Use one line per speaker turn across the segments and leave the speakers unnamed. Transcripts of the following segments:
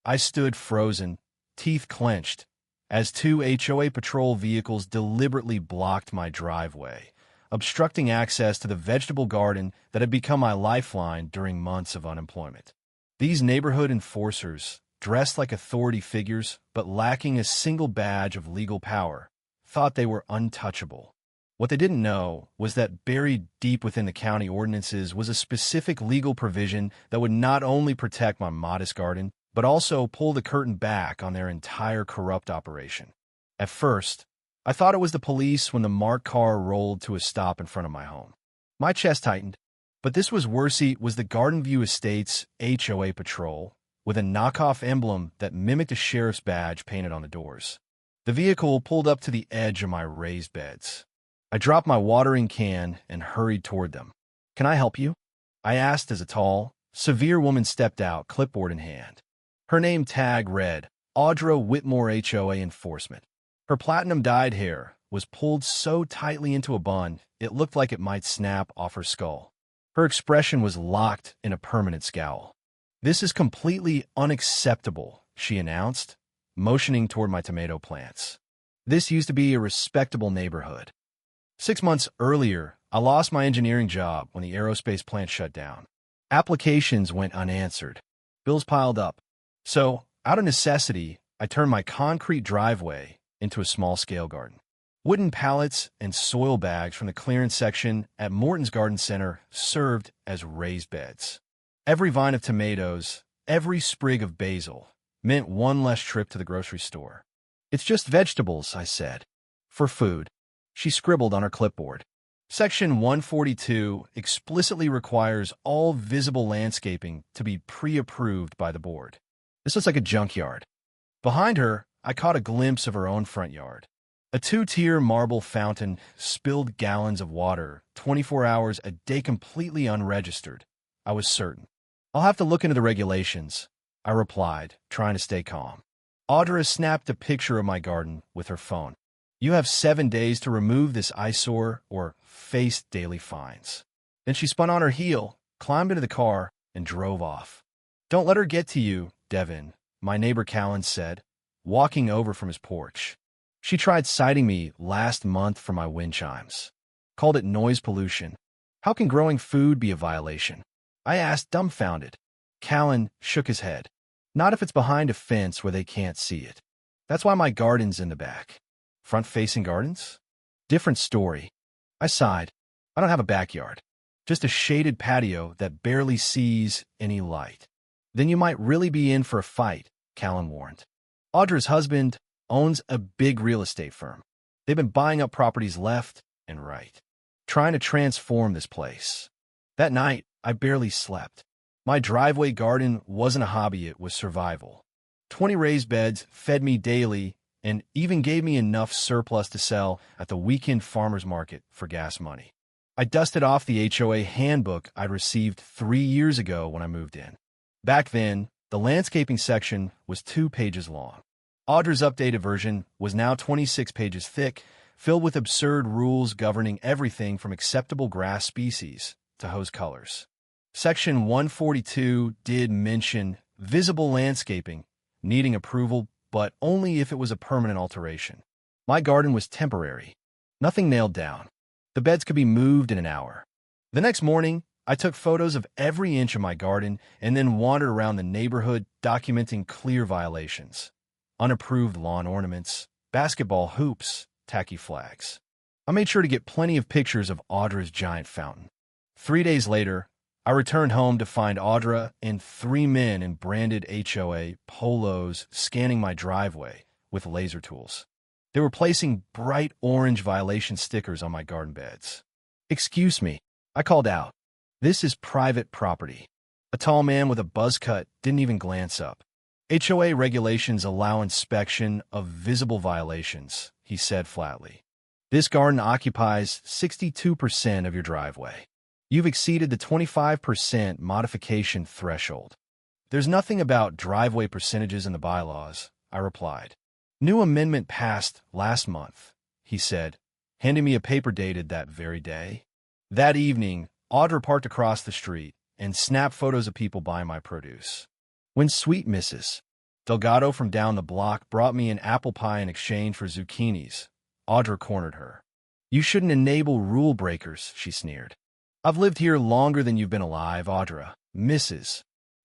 I stood frozen, teeth clenched, as two HOA patrol vehicles deliberately blocked my driveway, obstructing access to the vegetable garden that had become my lifeline during months of unemployment. These neighborhood enforcers, dressed like authority figures but lacking a single badge of legal power, thought they were untouchable. What they didn't know was that buried deep within the county ordinances was a specific legal provision that would not only protect my modest garden, but also pull the curtain back on their entire corrupt operation. At first, I thought it was the police when the marked car rolled to a stop in front of my home. My chest tightened, but this was the Garden View Estates HOA patrol, with a knockoff emblem that mimicked a sheriff's badge painted on the doors. The vehicle pulled up to the edge of my raised beds. I dropped my watering can and hurried toward them. "Can I help you?" I asked as a tall, severe woman stepped out, clipboard in hand. Her name tag read, Audra Whitmore HOA Enforcement. Her platinum-dyed hair was pulled so tightly into a bun it looked like it might snap off her skull. Her expression was locked in a permanent scowl. "This is completely unacceptable," she announced, motioning toward my tomato plants. "This used to be a respectable neighborhood. 6 months earlier, I lost my engineering job when the aerospace plant shut down. Applications went unanswered. Bills piled up. So, out of necessity, I turned my concrete driveway into a small-scale garden. Wooden pallets and soil bags from the clearance section at Morton's Garden Center served as raised beds. Every vine of tomatoes, every sprig of basil, meant one less trip to the grocery store. "It's just vegetables," I said. "For food." She scribbled on her clipboard. Section 142 explicitly requires all visible landscaping to be pre-approved by the board. This looks like a junkyard. Behind her, I caught a glimpse of her own front yard. A 2-tier marble fountain spilled gallons of water 24 hours a day completely unregistered. I was certain. "I'll have to look into the regulations," I replied, trying to stay calm. Audra snapped a picture of my garden with her phone. "You have 7 days to remove this eyesore or face daily fines." Then she spun on her heel, climbed into the car, and drove off. "Don't let her get to you, Devin," my neighbor Callan said, walking over from his porch. "She tried citing me last month for my wind chimes. Called it noise pollution. How can growing food be a violation?" I asked, dumbfounded. Callan shook his head. "Not if it's behind a fence where they can't see it. That's why my garden's in the back." "Front-facing gardens? Different story." I sighed. "I don't have a backyard. Just a shaded patio that barely sees any light." "Then you might really be in for a fight," Callan warned. "Audra's husband owns a big real estate firm. They've been buying up properties left and right, trying to transform this place." That night, I barely slept. My driveway garden wasn't a hobby, it was survival. 20 raised beds fed me daily and even gave me enough surplus to sell at the weekend farmer's market for gas money. I dusted off the HOA handbook I'd received 3 years ago when I moved in. Back then, the landscaping section was 2 pages long. Audra's updated version was now 26 pages thick, filled with absurd rules governing everything from acceptable grass species to hose colors. Section 142 did mention visible landscaping needing approval, but only if it was a permanent alteration. My garden was temporary. Nothing nailed down. The beds could be moved in an hour. The next morning, I took photos of every inch of my garden and then wandered around the neighborhood documenting clear violations. Unapproved lawn ornaments, basketball hoops, tacky flags. I made sure to get plenty of pictures of Audra's giant fountain. 3 days later, I returned home to find Audra and 3 men in branded HOA polos scanning my driveway with laser tools. They were placing bright orange violation stickers on my garden beds. "Excuse me," I called out. "This is private property." A tall man with a buzz cut didn't even glance up. "HOA regulations allow inspection of visible violations," he said flatly. "This garden occupies 62% of your driveway. You've exceeded the 25% modification threshold." "There's nothing about driveway percentages in the bylaws," I replied. "New amendment passed last month," he said, handing me a paper dated that very day. That evening, Audra parked across the street and snapped photos of people buying my produce. "When sweet misses." Delgado from down the block brought me an apple pie in exchange for zucchinis. Audra cornered her. You shouldn't enable rule breakers, she sneered. I've lived here longer than you've been alive, Audra. Mrs.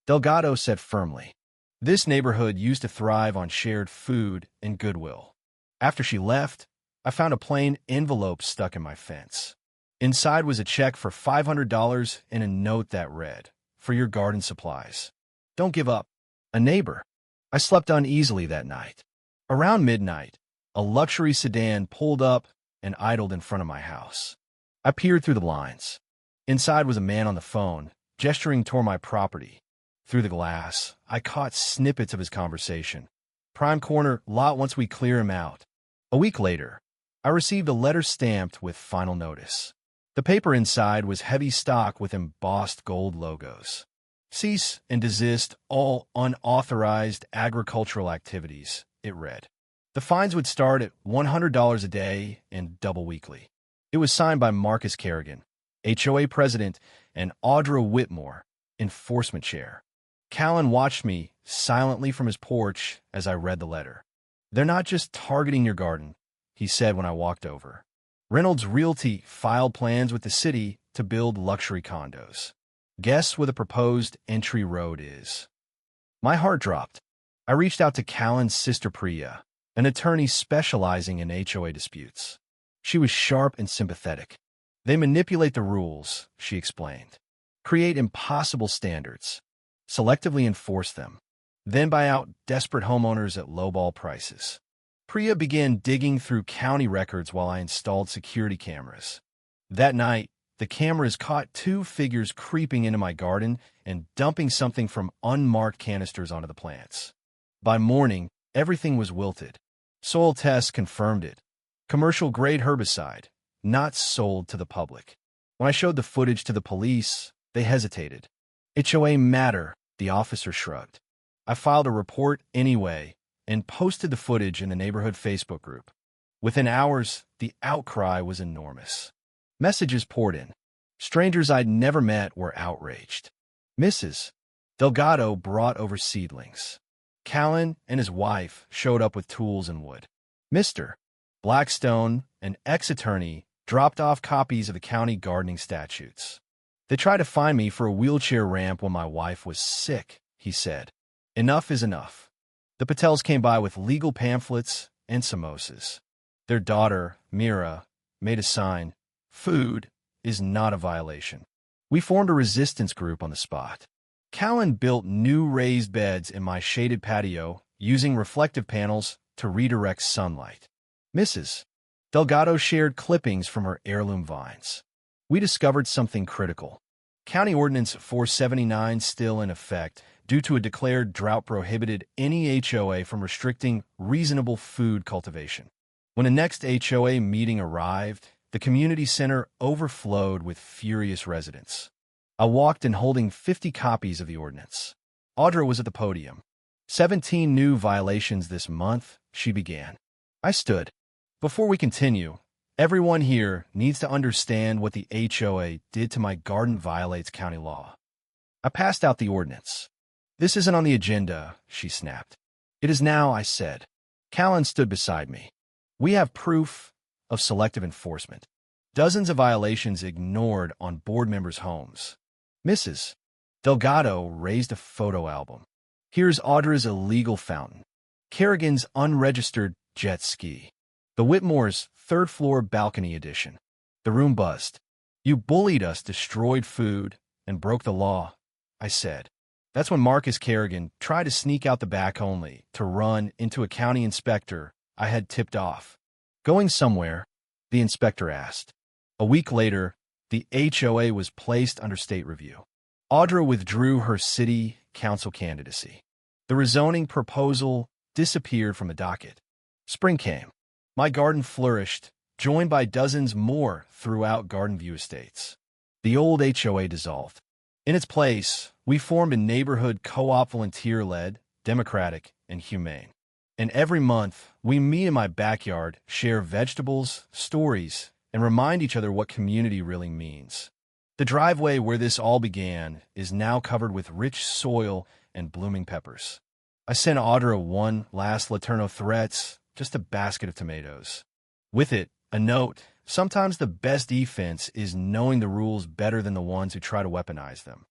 Delgado said firmly. This neighborhood used to thrive on shared food and goodwill. After she left, I found a plain envelope stuck in my fence. Inside was a check for $500 and a note that read, "For your garden supplies. Don't give up." A neighbor. I slept uneasily that night. Around midnight, a luxury sedan pulled up and idled in front of my house. I peered through the blinds. Inside was a man on the phone, gesturing toward my property. Through the glass, I caught snippets of his conversation. Prime corner, lot once we clear him out. A week later, I received a letter stamped with final notice. The paper inside was heavy stock with embossed gold logos. Cease and desist all unauthorized agricultural activities, it read. The fines would start at $100 a day and double weekly. It was signed by Marcus Kerrigan, HOA president, and Audra Whitmore, enforcement chair. Callan watched me silently from his porch as I read the letter. They're not just targeting your garden, he said when I walked over. Reynolds Realty filed plans with the city to build luxury condos. Guess where the proposed entry road is? My heart dropped. I reached out to Callan's sister Priya, an attorney specializing in HOA disputes. She was sharp and sympathetic. They manipulate the rules, she explained. Create impossible standards. Selectively enforce them. Then buy out desperate homeowners at lowball prices. Priya began digging through county records while I installed security cameras. That night, the cameras caught two figures creeping into my garden and dumping something from unmarked canisters onto the plants. By morning, everything was wilted. Soil tests confirmed it. Commercial-grade herbicide, not sold to the public. When I showed the footage to the police, they hesitated. HOA matter, the officer shrugged. I filed a report anyway and posted the footage in the neighborhood Facebook group. Within hours, the outcry was enormous. Messages poured in. Strangers I'd never met were outraged. Mrs. Delgado brought over seedlings. Callan and his wife showed up with tools and wood. Mr. Blackstone, an ex-attorney, dropped off copies of the county gardening statutes. They tried to find me for a wheelchair ramp when my wife was sick, he said. Enough is enough. The Patels came by with legal pamphlets and samosas. Their daughter, Mira, made a sign. Food is not a violation. We formed a resistance group on the spot. Callan built new raised beds in my shaded patio using reflective panels to redirect sunlight. Mrs. Delgado shared clippings from her heirloom vines. We discovered something critical. County Ordinance 479 still in effect due to a declared drought prohibited any HOA from restricting reasonable food cultivation. When the next HOA meeting arrived, the community center overflowed with furious residents. I walked in holding 50 copies of the ordinance. Audra was at the podium. 17 new violations this month, she began. I stood. Before we continue, everyone here needs to understand what the HOA did to my garden violates county law. I passed out the ordinance. This isn't on the agenda, she snapped. It is now, I said. Callan stood beside me. We have proof of selective enforcement. Dozens of violations ignored on board members' homes. Mrs. Delgado raised a photo album. Here's Audra's illegal fountain. Kerrigan's unregistered jet ski. The Whitmore's third-floor balcony edition. The room buzzed. You bullied us, destroyed food, and broke the law, I said. That's when Marcus Kerrigan tried to sneak out the back only to run into a county inspector I had tipped off. Going somewhere, the inspector asked. A week later, the HOA was placed under state review. Audra withdrew her city council candidacy. The rezoning proposal disappeared from the docket. Spring came. My garden flourished, joined by dozens more throughout Garden View Estates. The old HOA dissolved. In its place, we formed a neighborhood co-op volunteer-led, democratic, and humane. And every month, we meet in my backyard, share vegetables, stories, and remind each other what community really means. The driveway where this all began is now covered with rich soil and blooming peppers. I sent Audra one last Laterno threats, just a basket of tomatoes. With it, a note: sometimes the best defense is knowing the rules better than the ones who try to weaponize them.